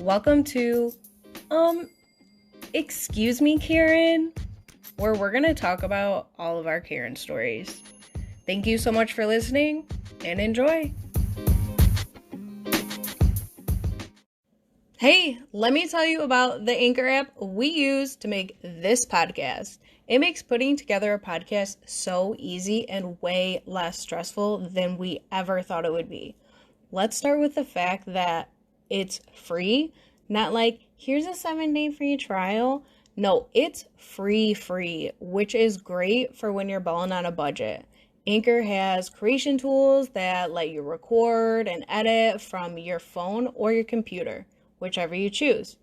Welcome to, excuse me, Karen, where we're going to talk about all of our Karen stories. Thank you so much for listening and enjoy. Hey, let me tell you about the Anchor app we use to make this podcast. It makes putting together a podcast so easy and way less stressful than we ever thought it would be. Let's start with the fact that it's free, not like, here's a 7-day free trial. No, it's free, which is great for when you're balling on a budget. Anchor has creation tools that let you record and edit from your phone or your computer, whichever you choose.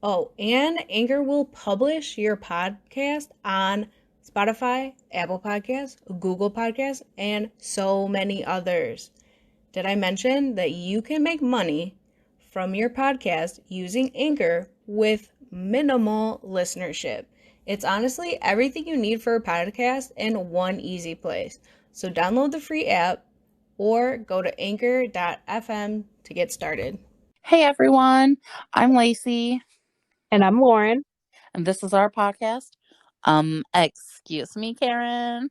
Oh, and Anchor will publish your podcast on Spotify, Apple Podcasts, Google Podcasts, and so many others. Did I mention that you can make money from your podcast using Anchor with minimal listenership? It's honestly everything you need for a podcast in one easy place. So download the free app or go to anchor.fm to get started. Hey everyone, I'm Lacey. And I'm Lauren. And this is our podcast, Excuse Me, Karen,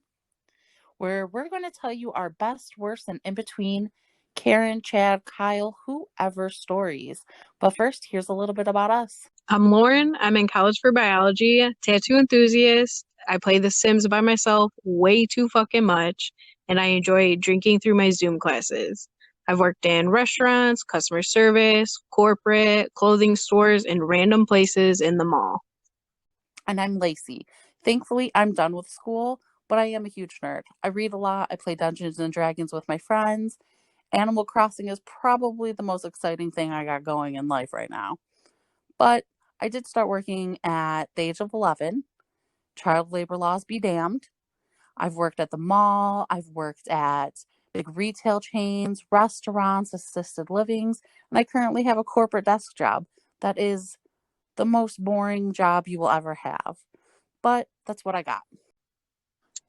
where we're going to tell you our best, worst, and in between Karen, Chad, Kyle, whoever stories. But first, here's a little bit about us. I'm Lauren. I'm in college for biology, tattoo enthusiast. I play The Sims by myself way too fucking much, and I enjoy drinking through my Zoom classes. I've worked in restaurants, customer service, corporate, clothing stores, and random places in the mall. And I'm Lacey. Thankfully, I'm done with school, but I am a huge nerd. I read a lot. I play Dungeons and Dragons with my friends. Animal Crossing is probably the most exciting thing I got going in life right now. But I did start working at the age of 11. Child labor laws be damned. I've worked at the mall. I've worked at big retail chains, restaurants, assisted livings, and I currently have a corporate desk job that is the most boring job you will ever have. But that's what I got.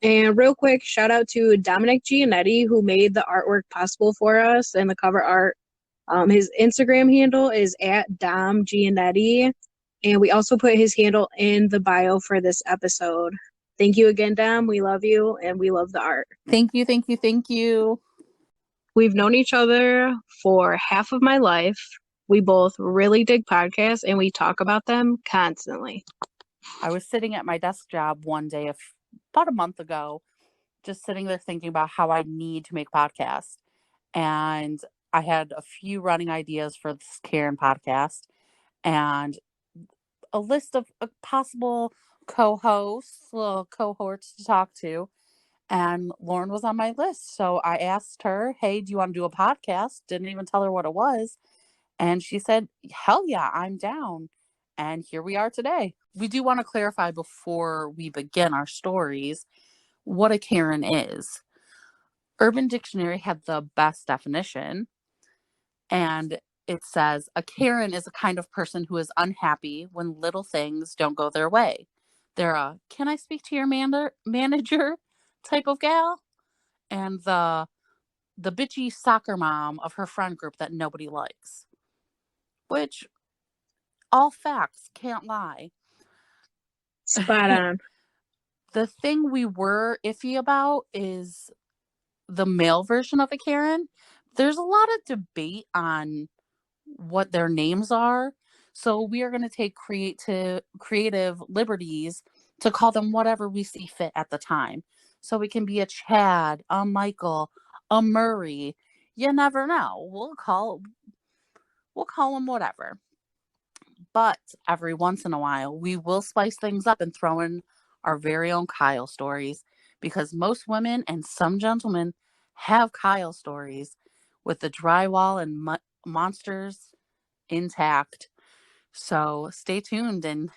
And real quick, shout out to Dominic Giannetti, who made the artwork possible for us and the cover art. His Instagram handle is at Dom Giannetti, and we also put his handle in the bio for this episode. Thank you again, Dom. We love you, and we love the art. Thank you. We've known each other for half of my life. We both really dig podcasts, and we talk about them constantly. I was sitting at my desk job one day about a month ago, just sitting there thinking about how I need to make podcasts. And I had a few running ideas for this Karen podcast and a list of possible co-hosts, little cohorts to talk to. And Lauren was on my list. So I asked her, hey, do you want to do a podcast? Didn't even tell her what it was. And she said, hell yeah, I'm down. And here we are today. We do want to clarify before we begin our stories what a Karen is. Urban Dictionary had the best definition. And it says, a Karen is a kind of person who is unhappy when little things don't go their way. They're a, can I speak to your manager type of gal? And the bitchy soccer mom of her friend group that nobody likes. Which, all facts, can't lie. Spot on. The thing we were iffy about is the male version of a Karen. There's a lot of debate on what their names are. So we are going to take creative liberties to call them whatever we see fit at the time. So it can be a Chad, a Michael, a Murray. You never know. We'll call them whatever. But every once in a while, we will spice things up and throw in our very own Kyle stories, because most women and some gentlemen have Kyle stories with the drywall and monsters intact. So stay tuned and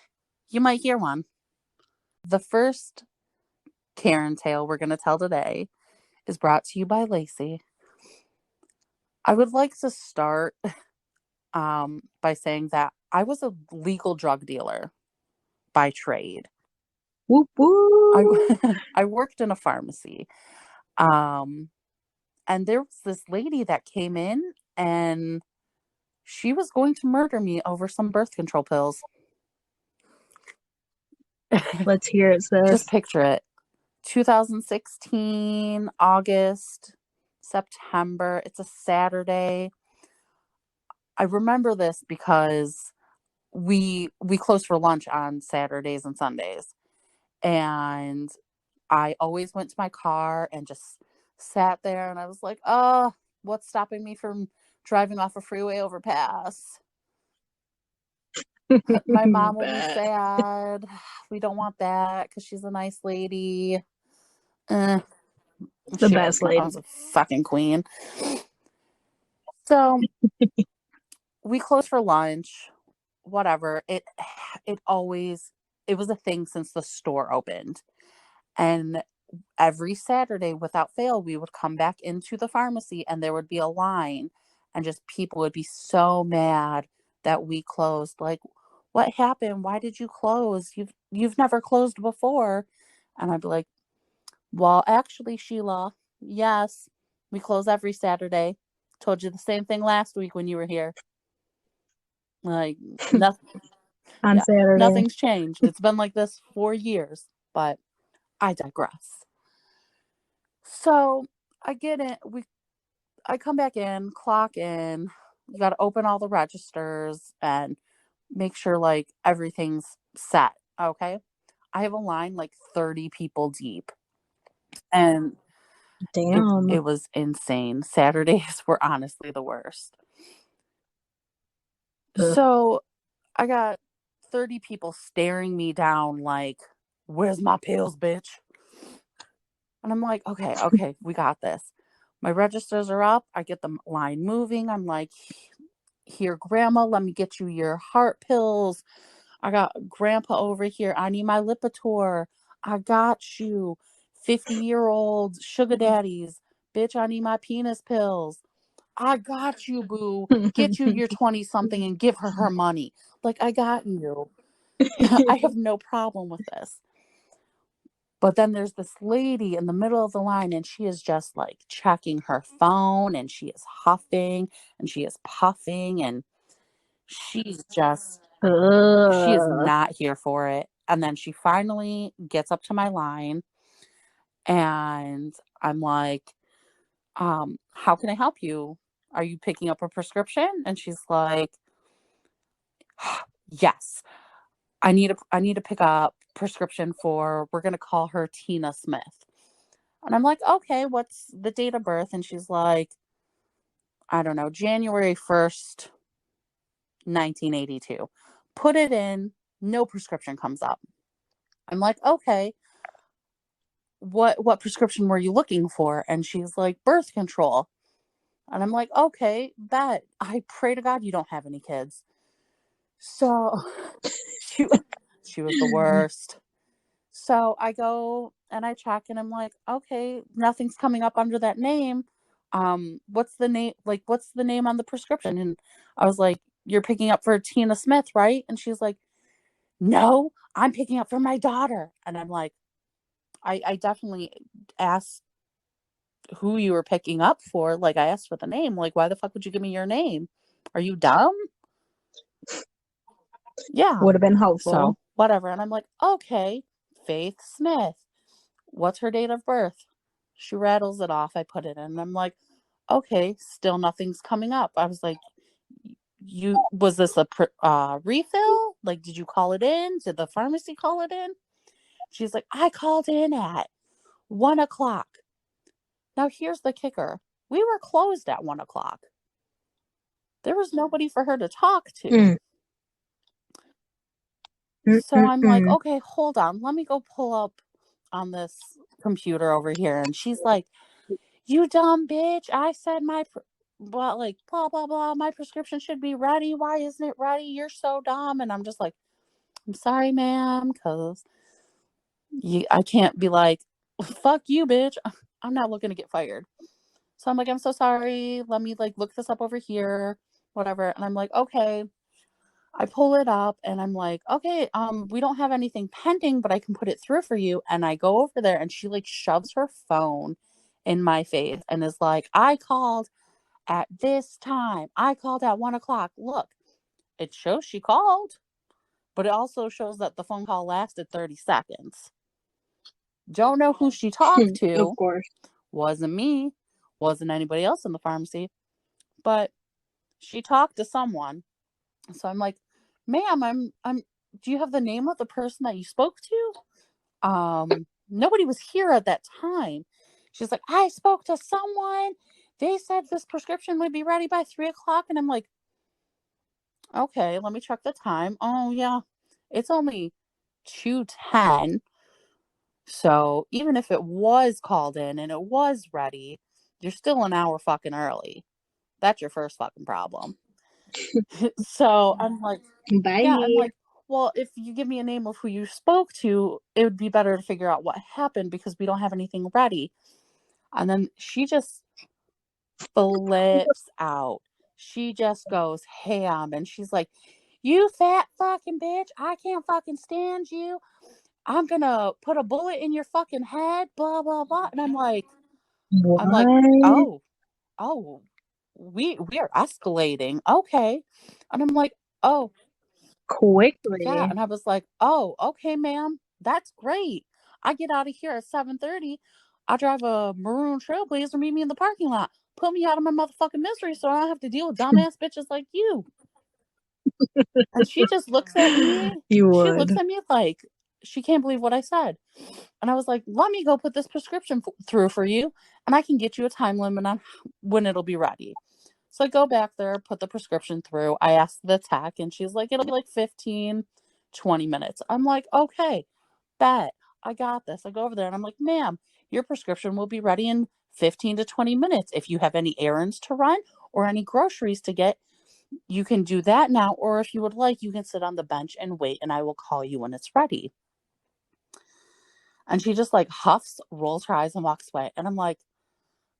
you might hear one. The first Karen tale we're going to tell today is brought to you by Lacey. I would like to start by saying that I was a legal drug dealer by trade. Whoop, whoop. I worked in a pharmacy. And there was this lady that came in and She was going to murder me over some birth control pills. Let's hear it, sis. Just picture it. 2016, August, September. It's a Saturday. I remember this because we close for lunch on Saturdays and Sundays. And I always went to my car and just sat there, and I was like, oh, what's stopping me from driving off a freeway overpass? My mom will be sad. We don't want that because she's a nice lady. The She best is. My lady. mom's a fucking queen. So we closed for lunch. Whatever. It was a thing since the store opened. And every Saturday, without fail, we would come back into the pharmacy and there would be a line, and just people would be so mad that we closed. Like, what happened? Why did you close? You've never closed before. And I'd be like, well, actually, Sheila, yes, we close every Saturday. Told you the same thing last week when you were here. Like, nothing. On Saturday. Nothing's changed. It's been like this for years, but I digress. So I get it. I come back in, clock in. You got to open all the registers and make sure like everything's set. Okay. I have a line like 30 people deep. And Damn. it was insane. Saturdays were honestly the worst. Ugh. So I got 30 people staring me down like, where's my pills, bitch? And I'm like, okay, we got this. My registers are up. I get the line moving. I'm like, here, grandma, let me get you your heart pills. I got grandpa over here. I need my Lipitor. I got you. 50-year-old sugar daddies. Bitch, I need my penis pills. I got you, boo. Get you your 20-something and give her money. Like, I got you. I have no problem with this. But then there's this lady in the middle of the line, and she is just like checking her phone, and she is huffing and she is puffing, and she's just, she is not here for it. And then she finally gets up to my line, and I'm like, how can I help you? Are you picking up a prescription? And she's like, yes, I need to pick up prescription for, we're going to call her Tina Smith. And I'm like, okay, what's the date of birth? And she's like, I don't know, January 1st, 1982. Put it in, no prescription comes up. I'm like, okay, what prescription were you looking for? And she's like, birth control. And I'm like, okay, bet. I pray to God you don't have any kids. So she was the worst. So I go and I check, and I'm like, okay, nothing's coming up under that name. What's the name? Like, what's the name on the prescription? And I was like, you're picking up for Tina Smith, right? And she's like, no, I'm picking up for my daughter. And I'm like, I definitely asked who you were picking up for. Like, I asked for the name. Like, why the fuck would you give me your name? Are you dumb? Yeah. Would have been helpful. So, whatever. And I'm like, okay, Faith Smith. What's her date of birth? She rattles it off. I put it in. And I'm like, okay, still nothing's coming up. I was like, was this a refill? Like, did you call it in? Did the pharmacy call it in? She's like, I called in at 1:00. Now, here's the kicker. We were closed at 1:00. There was nobody for her to talk to. So I'm like, okay, hold on. Let me go pull up on this computer over here. And she's like, you dumb bitch. I said blah, blah, blah. My prescription should be ready. Why isn't it ready? You're so dumb. And I'm just like, I'm sorry, ma'am, because I can't be like, fuck you, bitch. I'm not looking to get fired. So I'm like, I'm so sorry. Let me like look this up over here, whatever. And I'm like, okay. I pull it up and I'm like, okay, we don't have anything pending, but I can put it through for you. And I go over there, and she like shoves her phone in my face and is like, I called at this time. I called at 1 o'clock. Look, it shows she called, but it also shows that the phone call lasted 30 seconds. Don't know who she talked Of to. course. Wasn't me. Wasn't anybody else in the pharmacy. But she talked to someone. So I'm like, ma'am, do you have the name of the person that you spoke to? Nobody was here at that time. She's like, I spoke to someone. They said this prescription would be ready by 3 o'clock. And I'm like, okay, let me check the time. Oh, yeah, it's only 2:10. So even if it was called in and it was ready, you're still an hour fucking early. That's your first fucking problem. So I'm like, Bye. yeah, I'm like, well, if you give me a name of who you spoke to, it would be better to figure out what happened because we don't have anything ready. And then she just flips out. She just goes ham and she's like, you fat fucking bitch, I can't fucking stand you. I'm gonna put a bullet in your fucking head, blah blah blah. And I'm like, What? oh, we are escalating. Okay. And I'm like, oh, Quickly. yeah. And I was like, oh, okay, ma'am. That's great. I get out of here at 7:30. I drive a maroon trailblazer, meet me in the parking lot. Put me out of my motherfucking misery so I don't have to deal with dumbass bitches like you. And she just looks at me. You She would. looks at me like she can't believe what I said. And I was like, let me go put this prescription through for you, and I can get you a time limit on when it'll be ready. So I go back there, put the prescription through. I asked the tech, and she's like, it'll be like 15, 20 minutes. I'm like, okay, bet. I got this. I go over there, and I'm like, ma'am, your prescription will be ready in 15 to 20 minutes. If you have any errands to run or any groceries to get, you can do that now. Or if you would like, you can sit on the bench and wait, and I will call you when it's ready. And she just like huffs, rolls her eyes, and walks away. And I'm like,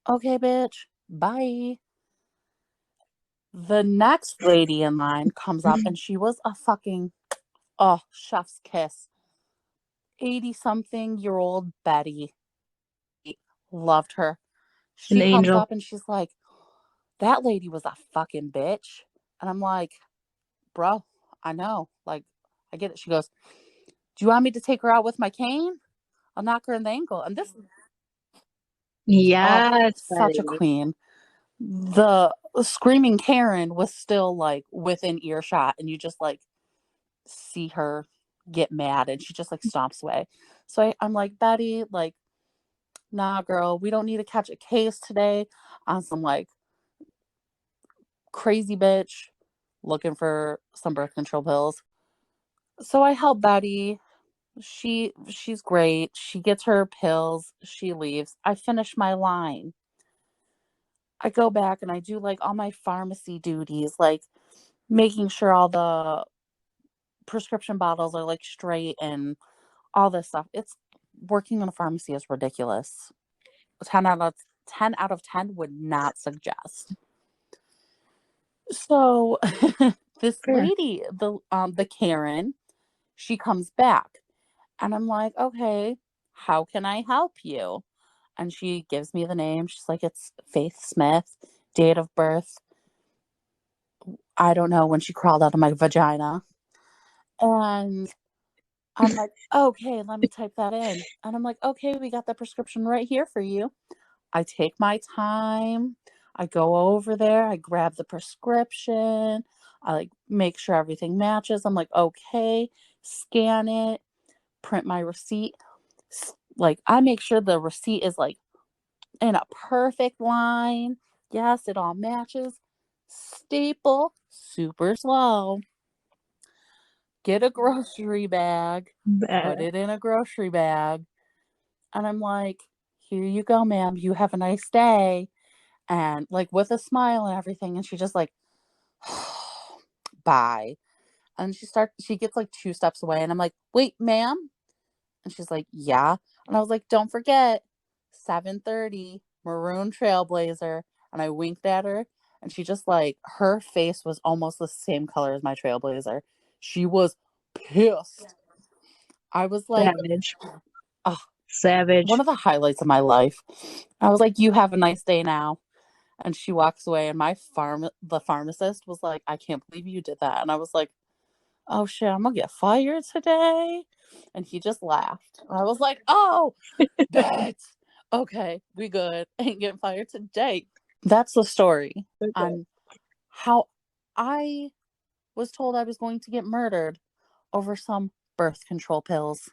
okay, bitch, bye. The next lady in line comes up and she was a fucking, oh, chef's kiss. 80-something-year-old Betty. Loved her. An She comes angel. up and she's like, that lady was a fucking bitch. And I'm like, bro, I know. Like, I get it. She goes, do you want me to take her out with my cane? I'll knock her in the ankle. And this, Yes, such a Betty. queen. The screaming Karen was still like within earshot, and you just like see her get mad, and she just like stomps away. So I'm like, Betty, like, nah, girl, we don't need to catch a case today on some like crazy bitch looking for some birth control pills. So I help Betty. She's great. She gets her pills. She leaves. I finish my line. I go back and I do like all my pharmacy duties, like making sure all the prescription bottles are like straight and all this stuff. It's working in a pharmacy is ridiculous. 10 out of 10 would not suggest. So this Fair. lady, the Karen, she comes back and I'm like, okay, how can I help you? And she gives me the name. She's like, it's Faith Smith, date of birth, I don't know, when she crawled out of my vagina. And I'm like, okay, let me type that in. And I'm like, okay, we got the prescription right here for you. I take my time. I go over there. I grab the prescription. I like make sure everything matches. I'm like, okay, scan it, print my receipt. Like, I make sure the receipt is like in a perfect line. Yes, it all matches. Staple, super slow. Get a grocery bag, put it in a grocery bag. And I'm like, here you go, ma'am. You have a nice day. And like with a smile and everything. And she just like, bye. And she gets like 2 steps away. And I'm like, wait, ma'am. And she's like, yeah. And I was like, don't forget, 7:30, maroon trailblazer. And I winked at her. And she just like, her face was almost the same color as my trailblazer. She was pissed. I was like, Savage. oh, Savage. one of the highlights of my life. I was like, you have a nice day now. And she walks away, and the pharmacist was like, I can't believe you did that. And I was like, oh shit, I'm gonna get fired today. And he just laughed. And I was like, oh, bet. Okay, we good. Ain't getting fired today. That's the story on how I was told I was going to get murdered over some birth control pills.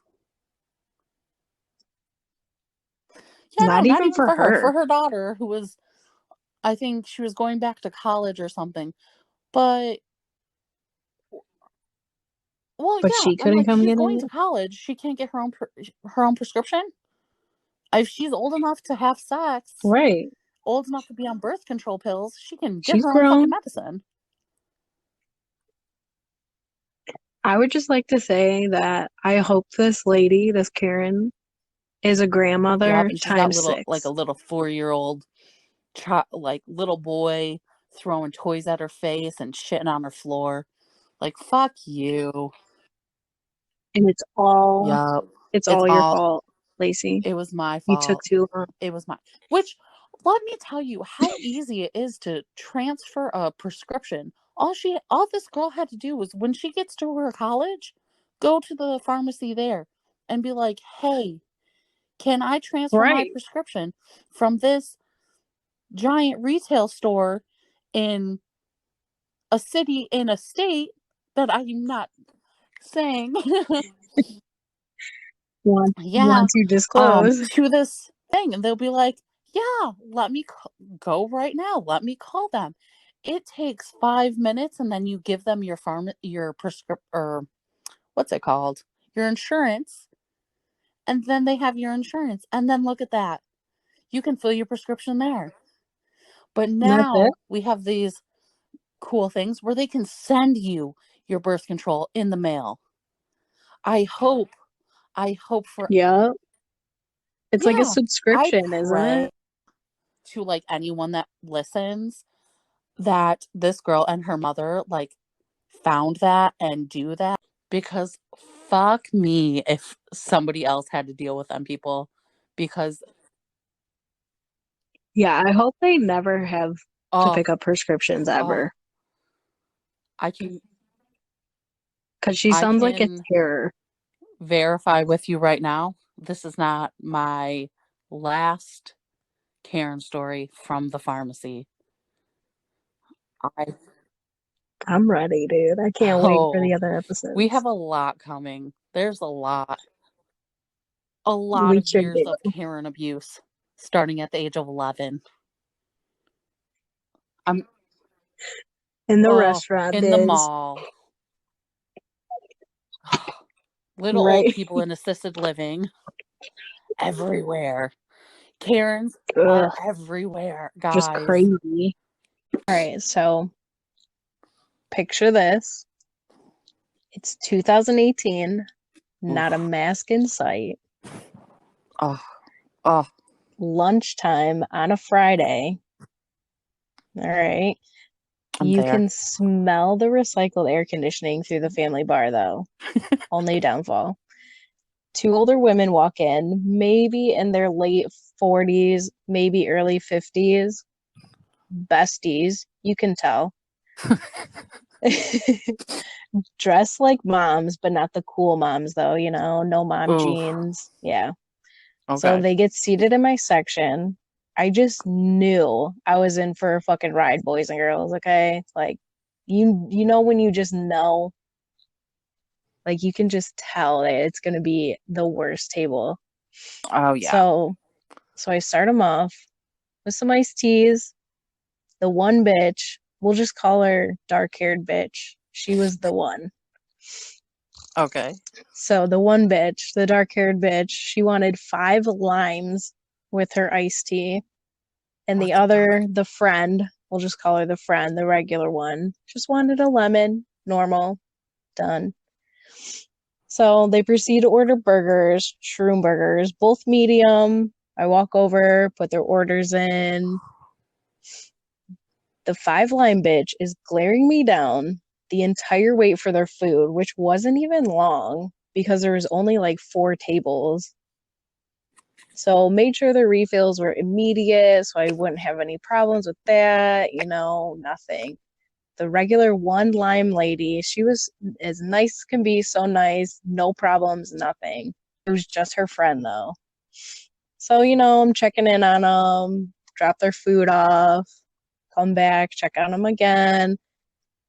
Yeah, no, Not not even even for for her. her. For her daughter, who was, I think she was going back to college or something. But, well, But yeah, she I'm couldn't like, come she's get going it? to college. She can't get her own prescription. If she's old enough to have sex, Right. old enough to be on birth control pills, she can get She's her own fucking grown. medicine. I would just like to say that I hope this lady, this Karen, is a Yep, grandmother and she's got times little, like a 6. little 4-year-old, like little boy throwing toys at her face and shitting on her floor. Like, fuck you. And it's all Yup. it's It's all your all, fault, Lacey. it was my You took fault. too long. It was my, which, let me tell you how easy it is to transfer a prescription. All this girl had to do was, when she gets to her college, go to the pharmacy there and be like, hey, can I transfer my Right. prescription from this giant retail store in a city in a state that I'm not saying? Yeah, Want to disclose. to this thing, and they'll be like, yeah, let me go right now, let me call them. It takes 5 minutes, and then you give them your prescription, or what's it called, your insurance, and then they have your insurance, and then look at that, you can fill your prescription there. But That's it. now we have these cool things where they can send you your birth control in the mail. I hope for, Yeah. It's like a yeah, I subscription, isn't pray it? to, like, anyone that listens, that this girl and her mother, like, found that and do that, because fuck me if somebody else had to deal with them people, because Yeah, I hope they never have to oh pick up prescriptions oh ever. I can Because she I sounds like a can terror. verify with you right now, this is not my last Karen story from the pharmacy. I I'm ready, dude. I can't wait for Oh, the other we have episodes. a lot coming. There's a lot We of should years do. of Karen abuse, starting at the age of 11. I'm In the Oh, restaurant in the biz. mall. Little old Right? people in assisted living, everywhere. Karens are Ugh, everywhere, just guys. crazy. All right, so picture this. It's 2018, not a Oof. mask in sight. Oh, oh, Lunchtime on a Friday. All right. I'm You there. can smell the recycled air conditioning through the family bar, though. Only downfall. 2 older women walk in, maybe in their late 40s, maybe early 50s. Besties, you can tell. Dress like moms, but not the cool moms, though, no mom Oof. jeans. Yeah. So Okay. they get seated in my section. I just knew I was in for a fucking ride, boys and girls, okay? Like, you know when you just know, like you can just tell that it's gonna be the worst table. Oh, yeah. So I start them off with some iced teas. The one bitch, we'll just call her dark-haired bitch. She was the one. Okay. So the one bitch, the dark-haired bitch, she wanted 5 limes with her iced tea. And What the the fuck? other, the friend, we'll just call her the friend, the regular one, just wanted a lemon, normal, done. So they proceed to order burgers, shroom burgers, both medium. I walk over, put their orders in. The 5 lime bitch is glaring me down the entire wait for their food, which wasn't even long because there was only like 4 tables. So made sure the refills were immediate so I wouldn't have any problems with that, nothing. The regular one lime lady, she was as nice as can be, so nice, no problems, nothing. It was just her friend though. So, I'm checking in on them, drop their food off, come back, check on them again.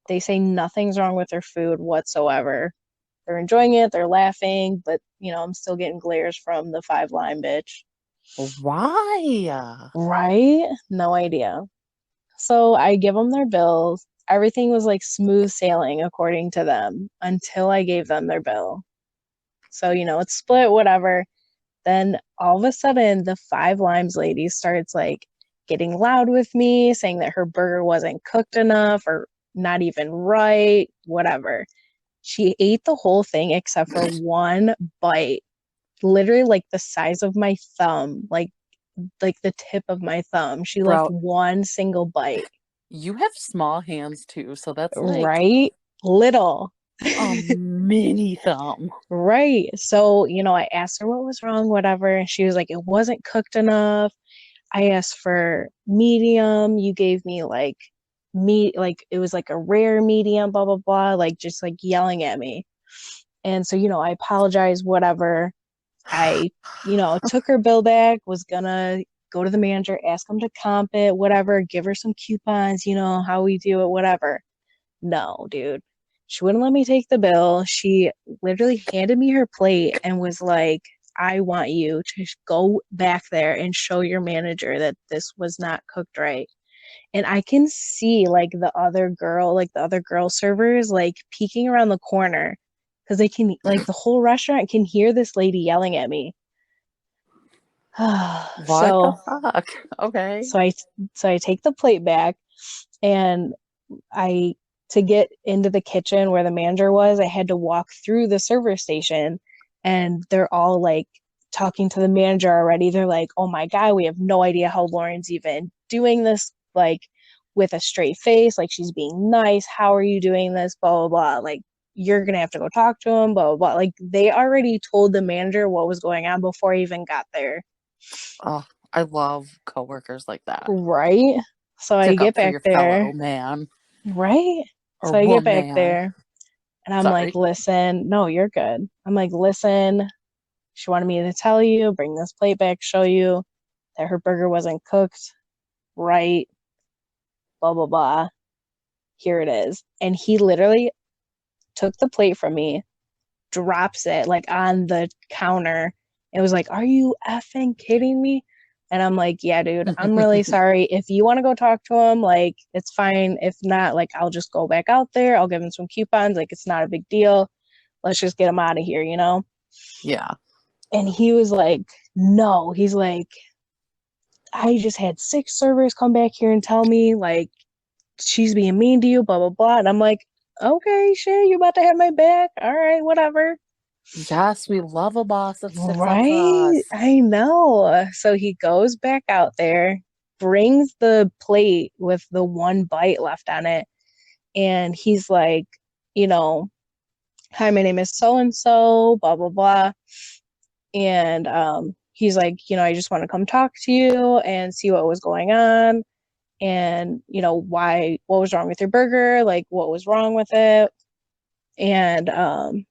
They say nothing's wrong with their food whatsoever. They're enjoying it, they're laughing, but, I'm still getting glares from the 5 lime bitch. Why? Right? No idea. So I give them their bills. Everything was like smooth sailing according to them until I gave them their bill. So, it's split, whatever. Then all of a sudden, the 5 limes lady starts like getting loud with me, saying that her burger wasn't cooked enough or not even right, whatever. She ate the whole thing except for one bite, literally like the size of my thumb, like the tip of my thumb. She left Bro, one single bite. you have small hands too, so that's like Right? Little. a mini thumb. Right. So, I asked her what was wrong, whatever. And she was like, it wasn't cooked enough. I asked for medium. You gave me like meat, like it was like a rare medium, blah, blah, blah, like just like yelling at me. And so, I apologized, whatever. I, took her bill back, was gonna go to the manager, ask him to comp it, whatever, give her some coupons, how we do it, whatever. No, dude. She wouldn't let me take the bill. She literally handed me her plate and was like, I want you to go back there and show your manager that this was not cooked right. And I can see like the other girl servers like peeking around the corner because they can like the whole restaurant can hear this lady yelling at me. What the so fuck? Okay. so I take the plate back and I to get into the kitchen where the manager was, I had to walk through the server station and they're all like talking to the manager already. They're like, "Oh my God, we have no idea how Lauren's even doing this like with a straight face, like she's being nice. How are you doing this? Blah blah blah. Like you're gonna have to go talk to him, blah blah blah." Like they already told the manager what was going on before I even got there. Oh, I love coworkers like that. Right? So I Stick get up for back your there. fellow man Right? or So I get back woman. there and I'm like, Sorry. listen, no, you're good. I'm like, listen, she wanted me to tell you, bring this plate back, show you that her burger wasn't cooked right, blah, blah, blah. Here it is. And he literally took the plate from me, drops it like on the counter. It was like, are you effing kidding me? And I'm like, yeah, dude, I'm really sorry. If you want to go talk to him, like, it's fine. If not, like, I'll just go back out there. I'll give him some coupons. Like, it's not a big deal. Let's just get him out of here, Yeah. And he was like, no. He's like, I just had 6 servers come back here and tell me, like, she's being mean to you, blah, blah, blah. And I'm like, okay, shit, you about to have my back? All right, whatever. Yes, we love a boss that sticks up for Right? us. I know. So he goes back out there, brings the plate with the one bite left on it, and he's like, you know, hi, my name is so and so, blah, blah, blah. And he's like, I just want to come talk to you and see what was going on and, what was wrong with your burger? Like, what was wrong with it? And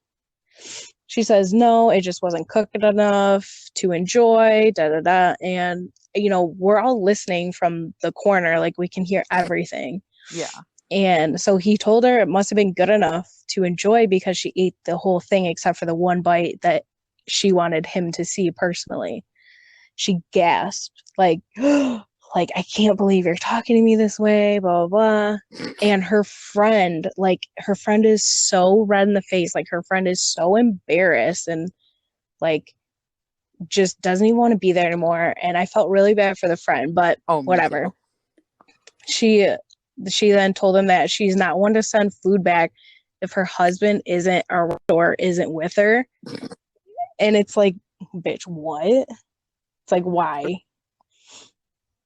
she says, no, it just wasn't cooked enough to enjoy, da da da. And, we're all listening from the corner, like we can hear everything. Yeah. And so he told her it must have been good enough to enjoy because she ate the whole thing except for the one bite that she wanted him to see personally. She gasped, like, like, I can't believe you're talking to me this way, blah, blah, blah. And her friend is so red in the face. Like, her friend is so embarrassed and, like, just doesn't even want to be there anymore. And I felt really bad for the friend, but Me whatever. too. She then told him that she's not one to send food back if her husband isn't or isn't with her. And it's like, bitch, what? It's like, why?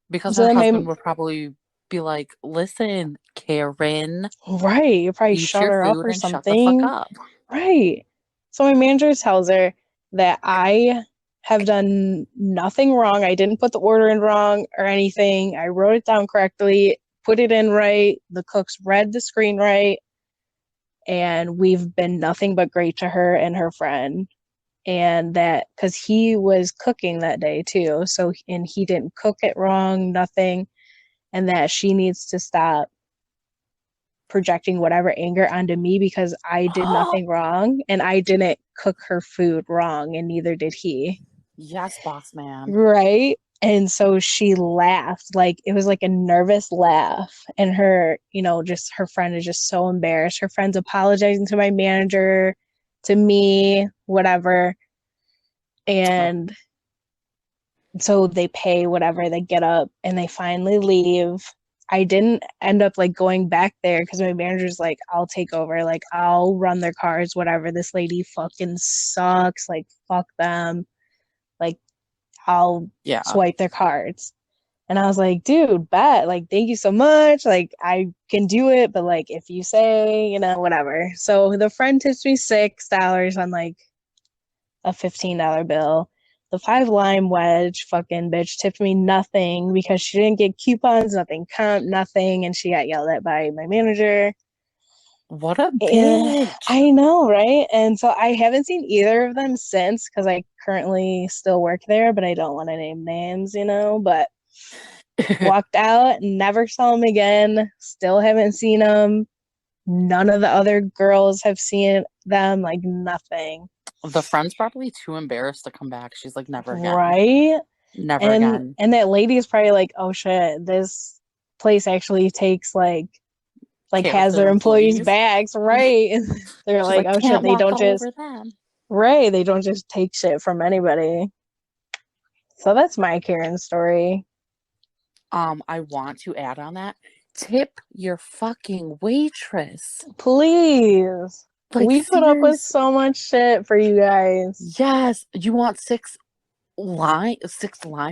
Because So her then husband would probably be like, listen, Karen, right, you probably eat shut your her up food or and shut the fuck something. up. Right. So my manager tells her that I have done nothing wrong. I didn't put the order in wrong or anything. I wrote it down correctly, put it in right. The cooks read the screen right. And we've been nothing but great to her and her friend. And that because he was cooking that day too. So, and he didn't cook it wrong, nothing. And that she needs to stop projecting whatever anger onto me because I did nothing wrong and I didn't cook her food wrong and neither did he. Yes, boss man. Right? And so she laughed, like it was like a nervous laugh. And her, just her friend is just so embarrassed. Her friend's apologizing to my manager, to me, whatever. And so they pay whatever, they get up and they finally leave. I didn't end up like going back there because my manager's like, I'll take over, like I'll run their cars, whatever. This lady fucking sucks, like fuck them, like I'll swipe their cards. And I was like, dude, bet, like thank you so much, like I can do it, but like if you say, whatever. So the friend tips me $6 on like a $15 bill. The 5 lime wedge fucking bitch tipped me nothing because she didn't get coupons, nothing comp, nothing, and she got yelled at by my manager. What a bitch. I know, right? And so I haven't seen either of them since because I currently still work there, but I don't want to name names, but walked out, never saw them again, still haven't seen them. None of the other girls have seen them, like nothing. The friend's probably too embarrassed to come back. She's like, never again. Right? Never again. And that lady is probably like, oh shit, this place actually takes like has their employees' bags, right? And they're like, oh shit, they don't just right, they don't just take shit from anybody. So that's my Karen story. I want to add on that. Tip your fucking waitress. Please. Like, we put up with so much shit for you guys. Yes. You want 6 lime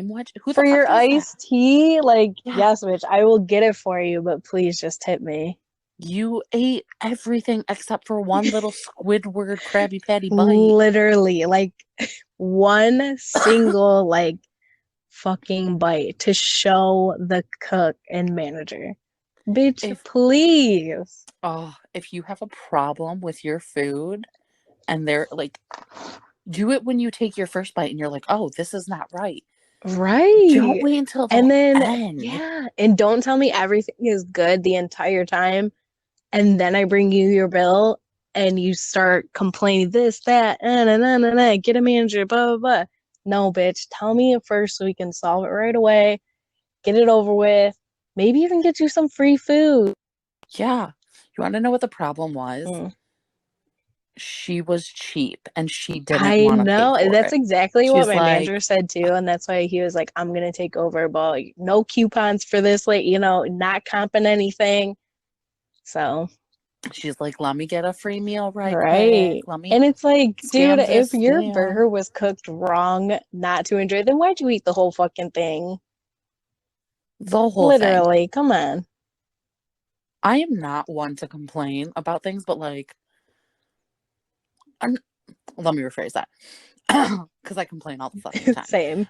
wedge? Who for your iced tea? Like, yes, bitch, I will get it for you, but please just tip me. You ate everything except for one little Squidward Krabby Patty bite. Literally, like one single like fucking bite to show the cook and manager. Bitch, please. Oh, if you have a problem with your food and they're like, do it when you take your first bite and you're like, oh, this is not right. Right. Don't wait until the end. Yeah. And don't tell me everything is good the entire time. And then I bring you your bill and you start complaining this, that, get a manager, blah, blah, blah. No, bitch. Tell me it first so we can solve it right away. Get it over with. Maybe even get you some free food. Yeah. You want to know what the problem was? She was cheap and she didn't want to pay for it. I know. That's exactly what my manager said too. And that's why he was like, I'm going to take over, but no coupons for this, like, not comping anything. So she's like, let me get a free meal right. And it's like, dude, if your burger was cooked wrong not to enjoy it, then why'd you eat the whole fucking thing? The whole Literally, come on. I am not one to complain about things, but like, let me rephrase that. Because I complain all the fucking time. Same.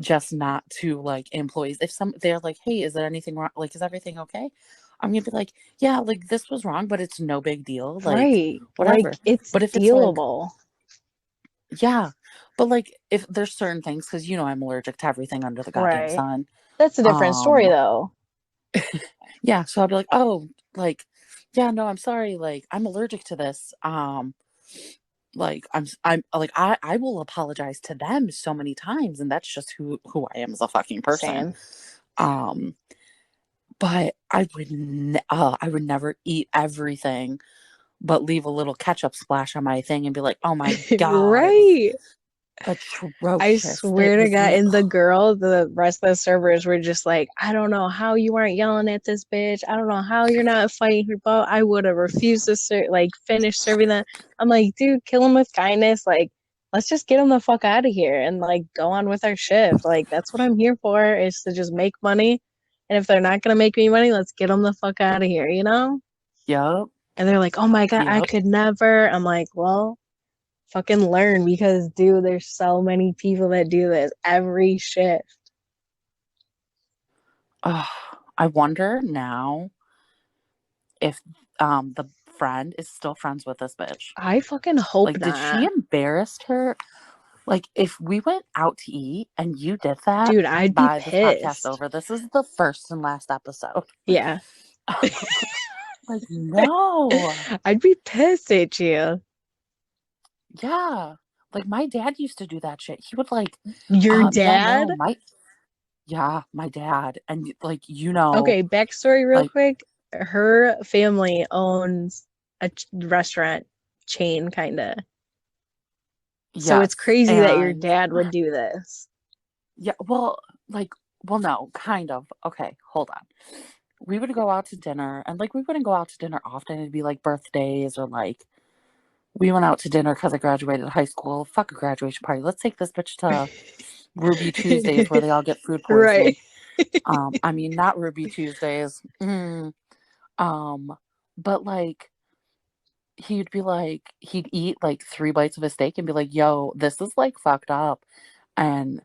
Just not to like employees. If they're like, hey, is there anything wrong? Like, is everything okay? I'm gonna be like, yeah, like this was wrong, but it's no big deal. Like, whatever. Like, it's but if dealable. It's like, yeah, but like if there's certain things, because I'm allergic to everything under the goddamn sun. That's a different story, though. Yeah, so I'll be like, oh, like, yeah, no, I'm sorry, like I'm allergic to this. Like I'm like I will apologize to them so many times, and that's just who I am as a fucking person. Same. But I would never eat everything, but leave a little ketchup splash on my thing and be like, oh my god, right. Atrocious. I swear to God, and the rest of the servers were just like, I don't know how you weren't yelling at this bitch. I don't know how you're not fighting her, but I would have refused to finish serving them. I'm like, dude, kill him with kindness. Like, let's just get him the fuck out of here and like go on with our shift. Like, that's what I'm here for, is to just make money. And if they're not gonna make me money, let's get them the fuck out of here, Yep. And they're like, oh my God, I could never. I'm like, well, fucking learn because, dude, there's so many people that do this every shift. I wonder now if the friend is still friends with this bitch. I fucking hope Like, did she not. embarrass her? Like, if we went out to eat and you did that, Dude, I'd be by this podcast pissed. over, this is the first and last episode. Yeah. Like, no. I'd be pissed at you. Yeah. Like, my dad used to do that shit. He would like, Your yeah, dad? no, my dad. And like, you know, Okay, backstory real like, quick. Her family owns a restaurant chain, kind of. So it's yes. crazy that your And dad would do this. yeah, well, like, well, no, kind of. Okay, hold on. We would go out to dinner, and like, we wouldn't go out to dinner often. It'd be like birthdays or like, we went out to dinner because I graduated high school. Fuck a graduation party. Let's take this bitch to Ruby Tuesdays where they all get food Right. poisoning. I mean, not Ruby Tuesdays. But like, he'd be like, he'd eat like 3 bites of a steak and be like, yo, this is like fucked up. And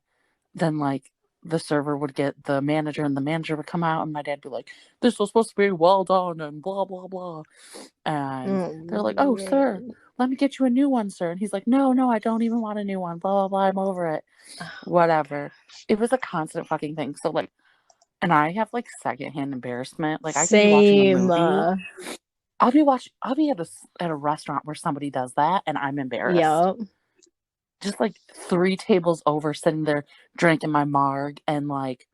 then like the server would get the manager and the manager would come out and my dad would be like, this was supposed to be well done and blah, blah, blah. And they're like, oh, sir, let me get you a new one, sir. And he's like, no, I don't even want a new one. Blah, blah, blah. I'm over it. Whatever. It was a constant fucking thing. So like, and I have like secondhand embarrassment. Like I can be watching a Same. movie. I'll be at a restaurant where somebody does that and I'm embarrassed. Yep. Just like 3 tables over, sitting there drinking my marg, and like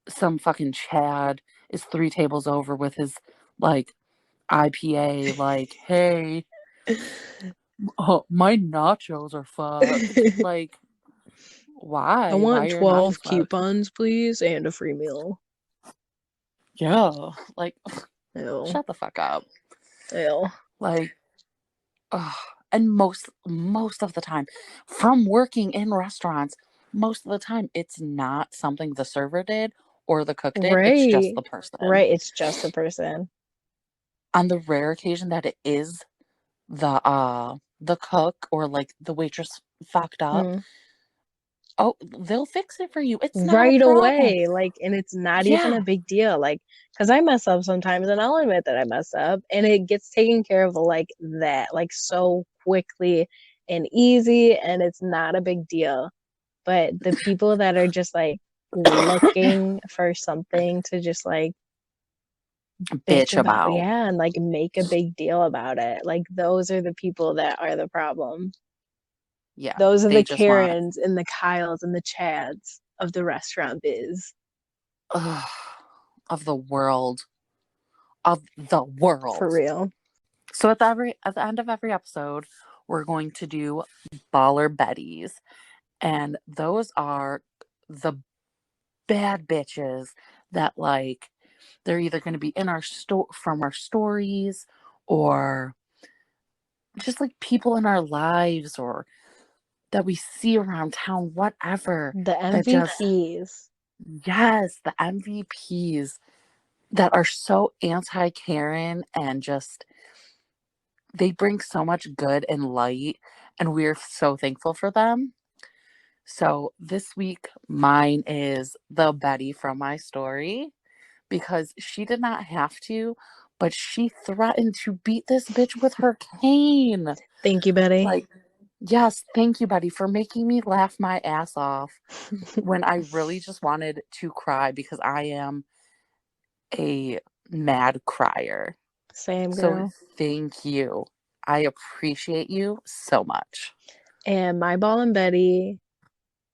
some fucking Chad is 3 tables over with his like IPA, like, hey, my nachos are fucked. Like, why? I Why want are your nachos 12 fucked? coupons, please, and a free meal. Yeah. Like, Ew. shut the fuck up. Ew. Like, and most of the time, from working in restaurants, most of the time it's not something the server did or the cook did. It's just the person. Right. It's just the person. On the rare occasion that it is the cook or like the waitress fucked up, oh, they'll fix it for you. It's not a Right problem. away. Like, and it's not even a big deal. Like, because I mess up sometimes and I'll admit that I mess up and it gets taken care of like that, like so quickly and easy, and it's not a big deal. But the people that are just like looking for something to just like bitch about, yeah, and like make a big deal about it, like those are the people that are the problem. Yeah, those are they the just want Karens and the Kyles and the Chads of the restaurant biz. of the world. For real. So at the end of every episode, we're going to do baller Betties, and those are the bad bitches that like they're either going to be in our from our stories, or just like people in our lives, or that we see around town, whatever. The MVPs. Yes, the MVPs that are so anti-Karen, and just they bring so much good and light, and we're so thankful for them. So this week, mine is the Betty from my story, because she did not have to, but she threatened to beat this bitch with her cane. Thank you, Betty. Like, yes, thank you, Betty, for making me laugh my ass off when I really just wanted to cry, because I am a mad crier. Same, So girl. thank you. I appreciate you so much. And my ball and Betty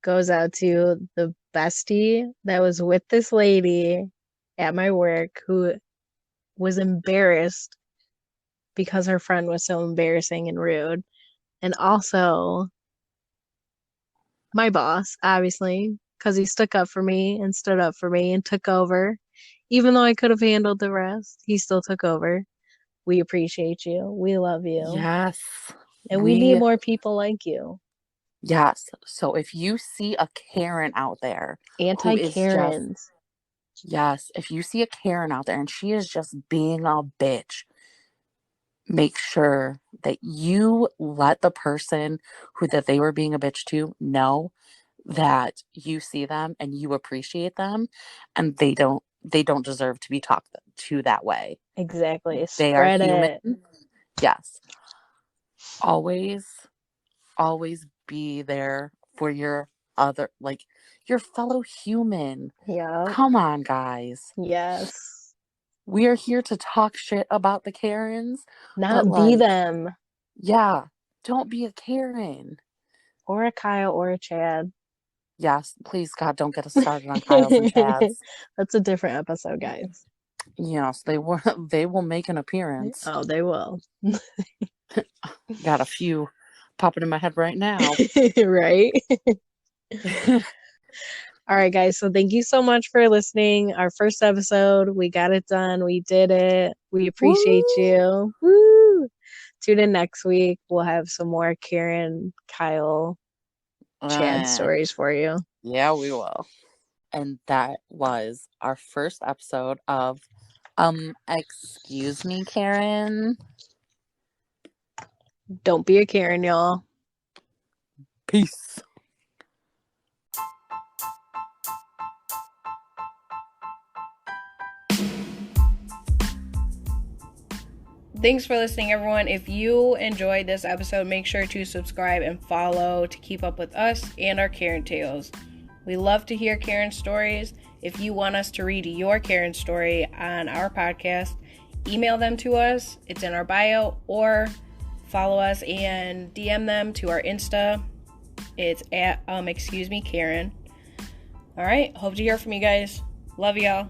goes out to the bestie that was with this lady at my work who was embarrassed because her friend was so embarrassing and rude. And also my boss, obviously, because he stuck up for me and stood up for me and took over. Even though I could have handled the rest, he still took over. We appreciate you. We love you. Yes. And we need more people like you. Yes. So if you see a Karen out there, anti-Karens. Yes, if you see a Karen out there and she is just being a bitch, make sure that you let the person that they were being a bitch to know that you see them and you appreciate them, and they don't deserve to be talked to that way. Exactly. They are Spread human. it. Yes. Always, always be there for your fellow human. Yeah. Come on, guys. Yes. We are here to talk shit about the Karens, but Not be like, them. yeah, don't be a Karen. Or a Kyle or a Chad. Yes, please God, don't get us started on Kyles and Chads. That's a different episode, guys. Yes, they will make an appearance. Oh, they will. Got a few popping in my head right now. Right? All right, guys. So thank you so much for listening. Our first episode, we got it done. We did it. We appreciate Woo! you. Woo! Tune in next week. We'll have some more Karen, Kyle, Chad stories for you. Yeah, we will. And that was our first episode of excuse me, Karen. Don't be a Karen, y'all. Peace. Thanks for listening, everyone. If you enjoyed this episode, make sure to subscribe and follow to keep up with us and our Karen tales. We love to hear Karen stories. If you want us to read your Karen story on our podcast, email them to us. It's in our bio, or follow us and DM them to our Insta. It's at excuse me, Karen. All right. Hope to hear from you guys. Love y'all.